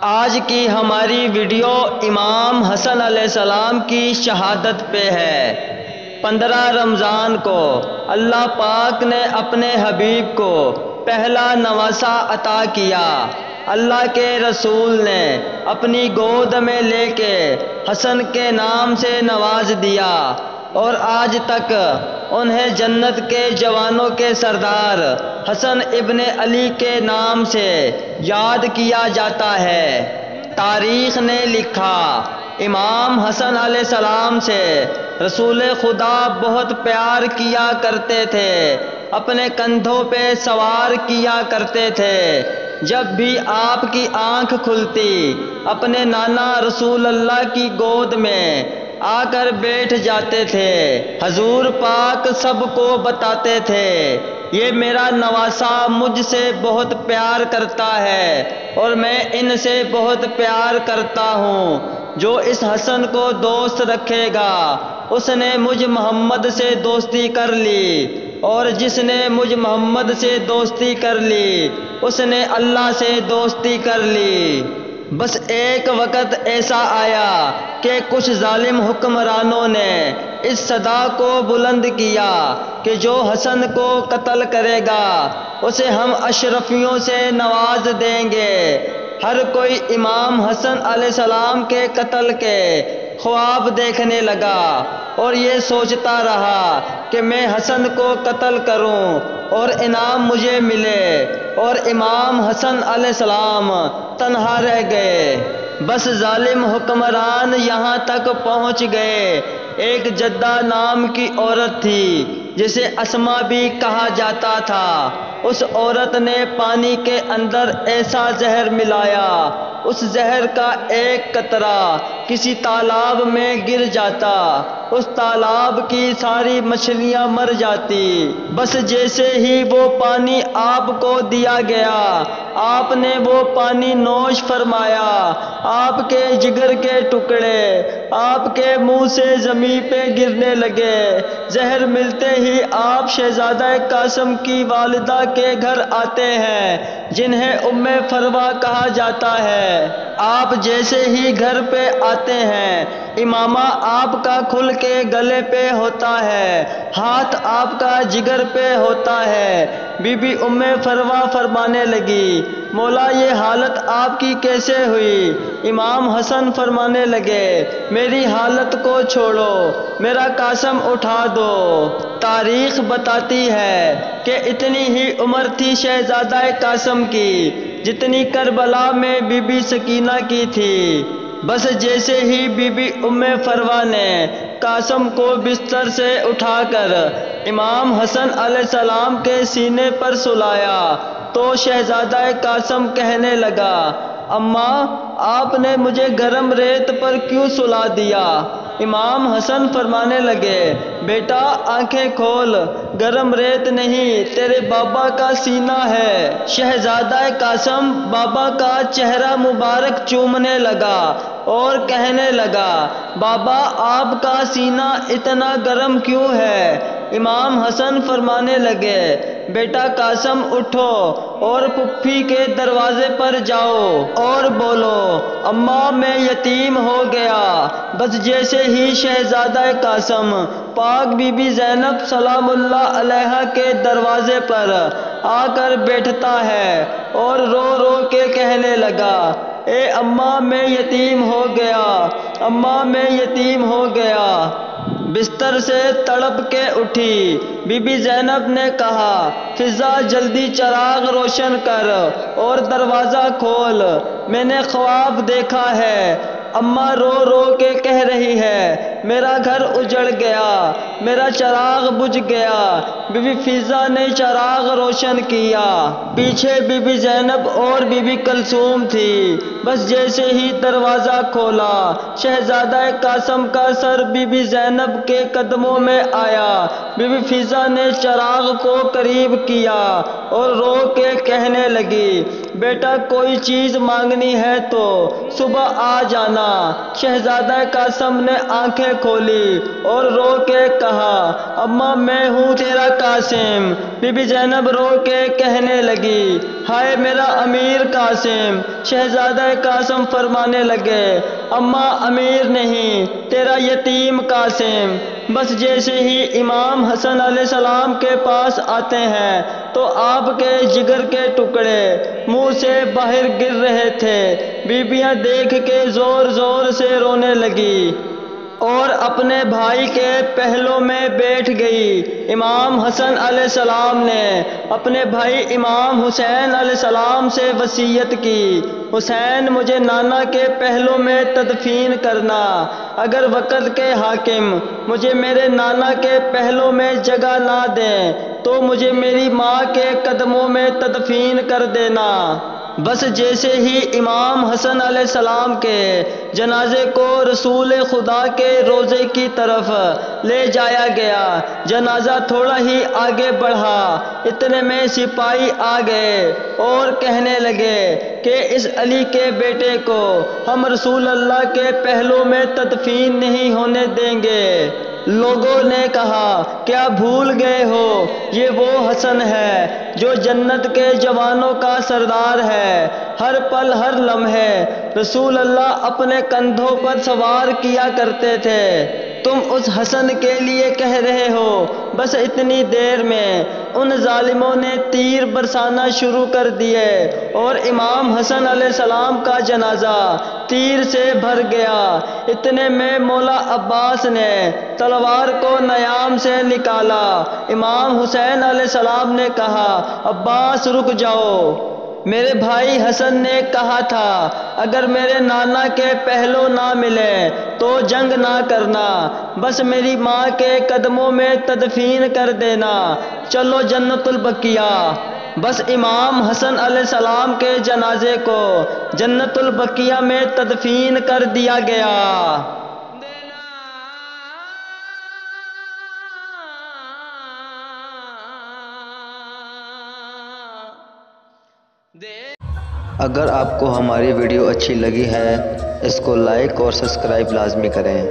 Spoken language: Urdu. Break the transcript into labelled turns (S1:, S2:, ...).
S1: آج کی ہماری ویڈیو امام حسن علیہ السلام کی شہادت پہ ہے۔ 15 رمضان کو اللہ پاک نے اپنے حبیب کو پہلا نواسہ عطا کیا۔ اللہ کے رسول نے اپنی گود میں لے کے حسن کے نام سے نواز دیا، اور آج تک انہیں جنت کے جوانوں کے سردار حسن ابن علی کے نام سے یاد کیا جاتا ہے۔ تاریخ نے لکھا، امام حسن علیہ السلام سے رسول خدا بہت پیار کیا کرتے تھے، اپنے کندھوں پہ سوار کیا کرتے تھے۔ جب بھی آپ کی آنکھ کھلتی اپنے نانا رسول اللہ کی گود میں آ کر بیٹھ جاتے تھے۔ حضور پاک سب کو بتاتے تھے، یہ میرا نواسہ مجھ سے بہت پیار کرتا ہے اور میں ان سے بہت پیار کرتا ہوں۔ جو اس حسن کو دوست رکھے گا اس نے مجھ محمد سے دوستی کر لی، اور جس نے مجھ محمد سے دوستی کر لی اس نے اللہ سے دوستی کر لی۔ بس ایک وقت ایسا آیا کہ کچھ ظالم حکمرانوں نے اس صدا کو بلند کیا کہ جو حسن کو قتل کرے گا اسے ہم اشرفیوں سے نواز دیں گے۔ ہر کوئی امام حسن علیہ السلام کے قتل کے خواب دیکھنے لگا اور یہ سوچتا رہا کہ میں حسن کو قتل کروں اور انعام مجھے ملے، اور امام حسن علیہ السلام تنہا رہ گئے۔ بس ظالم حکمران یہاں تک پہنچ گئے، ایک جدہ نام کی عورت تھی جسے اسما بھی کہا جاتا تھا۔ اس عورت نے پانی کے اندر ایسا زہر ملایا، اس زہر کا ایک قطرہ کسی تالاب میں گر جاتا، اس تالاب کی ساری مچھلیاں مر جاتی۔ بس جیسے ہی وہ پانی آپ کو دیا گیا، آپ نے وہ پانی نوش فرمایا، آپ کے جگر کے ٹکڑے آپ کے منہ سے زمین پہ گرنے لگے۔ زہر ملتے ہی آپ شہزادہ قاسم کی والدہ کے گھر آتے ہیں جنہیں ام فروا کہا جاتا ہے۔ آپ جیسے ہی گھر پہ آتے ہیں، امامہ آپ کا کھل کے گلے پہ ہوتا ہے، ہاتھ آپ کا جگر پہ ہوتا ہے۔ بی بی ام فروا فرمانے لگی، مولا یہ حالت آپ کی کیسے ہوئی؟ امام حسن فرمانے لگے، میری حالت کو چھوڑو، میرا قاسم اٹھا دو۔ تاریخ بتاتی ہے کہ اتنی ہی عمر تھی شہزادہ قاسم کی جتنی کربلا میں بی بی سکینہ کی تھی۔ بس جیسے ہی بی بی ام فروا نے قاسم کو بستر سے اٹھا کر امام حسن علیہ السلام کے سینے پر سلایا تو شہزادہ قاسم کہنے لگا، اماں آپ نے مجھے گرم ریت پر کیوں سلا دیا؟ امام حسن فرمانے لگے، بیٹا آنکھیں کھول، گرم ریت نہیں تیرے بابا کا سینہ ہے۔ شہزادہ قاسم بابا کا چہرہ مبارک چومنے لگا اور کہنے لگا، بابا آپ کا سینہ اتنا گرم کیوں ہے؟ امام حسن فرمانے لگے، بیٹا قاسم اٹھو اور پھپھی کے دروازے پر جاؤ اور بولو، اماں میں یتیم ہو گیا۔ بس جیسے ہی شہزادہ قاسم پاک بی بی زینب سلام اللہ علیہا کے دروازے پر آ کر بیٹھتا ہے اور رو رو کے کہنے لگا، اے اماں میں یتیم ہو گیا، اماں میں یتیم ہو گیا۔ بستر سے تڑپ کے اٹھی بی بی زینب نے کہا، فضہ جلدی چراغ روشن کر اور دروازہ کھول، میں نے خواب دیکھا ہے۔ اماں رو رو کے کہہ رہی ہے، میرا گھر اجڑ گیا، میرا چراغ بجھ گیا۔ بی بی فضہ نے چراغ روشن کیا، پیچھے بی بی زینب اور بی بی کلثوم تھی۔ بس جیسے ہی دروازہ کھولا، شہزادہ قاسم کا سر بی بی زینب کے قدموں میں آیا۔ بی بی فضہ نے چراغ کو قریب کیا اور رو کے کہنے لگی، بیٹا کوئی چیز مانگنی ہے تو صبح آ جانا۔ شہزادہ قاسم نے آنکھیں آنکھیں کھولی اور رو کے کہا، اماں میں ہوں تیرا قاسم۔ بی بی زینب رو کے کہنے لگی، ہائے میرا امیر قاسم۔ شہزادہ قاسم فرمانے لگے، اماں امیر نہیں، تیرا یتیم قاسم۔ بس جیسے ہی امام حسن علیہ السلام کے پاس آتے ہیں تو آپ کے جگر کے ٹکڑے منہ سے باہر گر رہے تھے۔ بیویاں دیکھ کے زور زور سے رونے لگی اور اپنے بھائی کے پہلوں میں بیٹھ گئی۔ امام حسن علیہ السلام نے اپنے بھائی امام حسین علیہ السلام سے وصیت کی، حسین مجھے نانا کے پہلوں میں تدفین کرنا، اگر وقت کے حاکم مجھے میرے نانا کے پہلوں میں جگہ نہ دیں تو مجھے میری ماں کے قدموں میں تدفین کر دینا۔ بس جیسے ہی امام حسن علیہ السلام کے جنازے کو رسول خدا کے روضے کی طرف لے جایا گیا، جنازہ تھوڑا ہی آگے بڑھا، اتنے میں سپاہی آ گئے اور کہنے لگے کہ اس علی کے بیٹے کو ہم رسول اللہ کے پہلوں میں تدفین نہیں ہونے دیں گے۔ لوگوں نے کہا، کیا بھول گئے ہو، یہ وہ حسن ہے جو جنت کے جوانوں کا سردار ہے۔ ہر پل ہر لمحے رسول اللہ اپنے کندھوں پر سوار کیا کرتے تھے۔ تم اس حسن کے لیے کہہ رہے ہو۔ بس اتنی دیر میں ان ظالموں نے تیر برسانا شروع کر دیے اور امام حسن علیہ السلام کا جنازہ تیر سے بھر گیا۔ اتنے میں مولا عباس نے تلوار کو نیام سے نکالا۔ امام حسین علیہ السلام نے کہا، عباس رک جاؤ، میرے بھائی حسن نے کہا تھا اگر میرے نانا کے پہلو نہ ملیں تو جنگ نہ کرنا، بس میری ماں کے قدموں میں تدفین کر دینا، چلو جنت البقیع۔ بس امام حسن علیہ السلام کے جنازے کو جنت البقیع میں تدفین کر دیا گیا۔ اگر آپ کو ہماری ویڈیو اچھی لگی ہے اس کو لائک اور سبسکرائب لازمی کریں۔